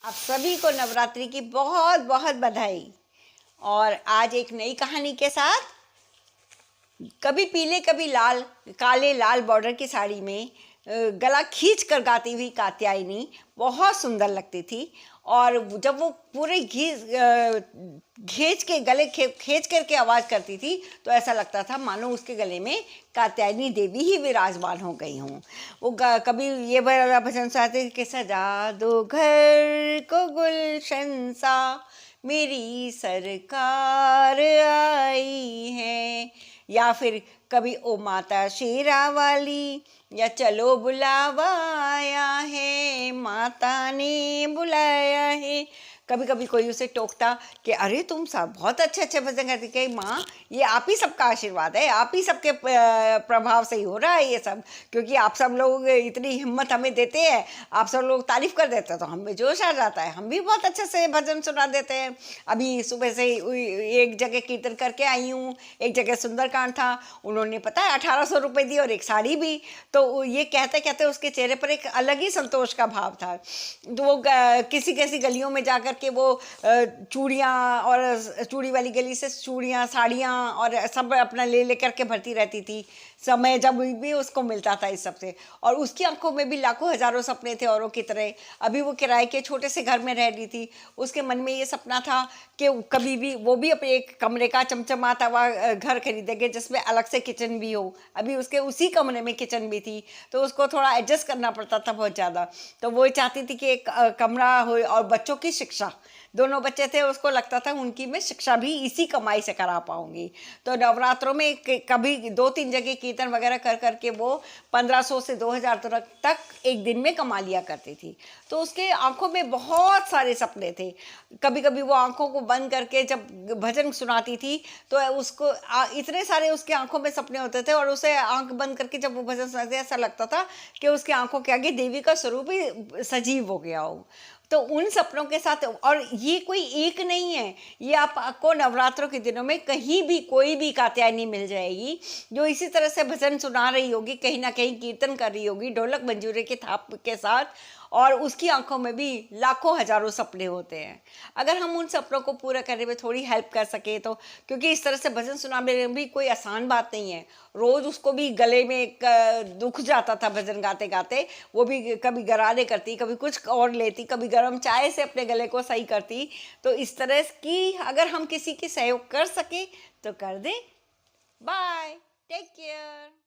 आप सभी को नवरात्रि की बहुत बहुत बधाई। और आज एक नई कहानी के साथ, कभी पीले कभी लाल, काले लाल बॉर्डर की साड़ी में गला खींच कर गाती हुई कात्यायनी बहुत सुंदर लगती थी। और जब वो पूरे खींच के गले खींच करके आवाज़ करती थी तो ऐसा लगता था मानो उसके गले में कात्यायनी देवी ही विराजमान हो गई हों। वो कभी ये वाला भजन सुनाते कि सजा दो घर को गुलशन सा, मेरी सरकार आई है। या फिर कभी ओ माता शेरा वाली, या चलो बुलावा आया है, माता ने बुलाया है। कभी कभी कोई उसे टोकता कि अरे तुम सब बहुत अच्छे अच्छे भजन करती, कही माँ ये आप ही सबका आशीर्वाद है, आप ही सबके प्रभाव से ही हो रहा है ये सब, क्योंकि आप सब लोग इतनी हिम्मत हमें देते हैं, आप सब लोग तारीफ कर देते हैं तो हम में जोश आ जाता है, हम भी बहुत अच्छे से भजन सुना देते हैं। अभी सुबह से एक जगह कीर्तन करके आई हूँ, एक जगह सुंदरकांड था, उन्होंने पता है 1800 रुपये दी और एक साड़ी भी। तो ये कहते कहते उसके चेहरे पर एक अलग ही संतोष का भाव था। तो वो किसी किसी गलियों में जाकर के वो चूड़ियाँ, और चूड़ी वाली गली से चूड़ियाँ साड़ियाँ और सब अपना ले लेकर के भरती रहती थी, समय जब भी उसको मिलता था इस सब से। और उसकी आंखों में भी लाखों हजारों सपने थे औरों की तरह। अभी वो किराए के छोटे से घर में रह रही थी, उसके मन में ये सपना था कि कभी भी वो भी अपने एक कमरे का चमचमाता हुआ घर खरीदेंगे जिसमें अलग से किचन भी हो। अभी उसके उसी कमरे में किचन भी थी तो उसको थोड़ा एडजस्ट करना पड़ता था बहुत ज़्यादा। तो वो चाहती थी कि एक कमरा हो और बच्चों की शिक्षा, दोनों बच्चे थे, उसको लगता था उनकी मैं शिक्षा भी इसी कमाई से करा पाऊंगी। तो नवरात्रों में कभी 2-3 जगह कीर्तन वगैरह कर करके वो 1500 से 2000 तक एक दिन में कमा लिया करती थी। तो उसके आंखों में बहुत सारे सपने थे। कभी कभी वो आंखों को बंद करके जब भजन सुनाती थी तो उसको इतने सारे उसके आंखों में सपने होते थे, और उसे आंख बंद करके जब वो भजन सुनाती ऐसा लगता था कि उसकी आंखों के आगे देवी का स्वरूप ही सजीव हो गया हो। तो उन सपनों के साथ, और ये कोई एक नहीं है, ये आपको नवरात्रों के दिनों में कहीं भी कोई भी कात्यायनी मिल जाएगी जो इसी तरह से भजन सुना रही होगी, कहीं ना कहीं कीर्तन कर रही होगी ढोलक मंजूरे के थाप के साथ, और उसकी आंखों में भी लाखों हजारों सपने होते हैं। अगर हम उन सपनों को पूरा करने में थोड़ी हेल्प कर सके तो, क्योंकि इस तरह से भजन सुनाने में भी कोई आसान बात नहीं है। रोज़ उसको भी गले में एक दुख जाता था भजन गाते गाते, वो भी कभी गरारे करती, कभी कुछ और लेती, कभी गर्म चाय से अपने गले को सही करती। तो इस तरह की अगर हम किसी की सहयोग कर सके तो कर दें। Bye, take care.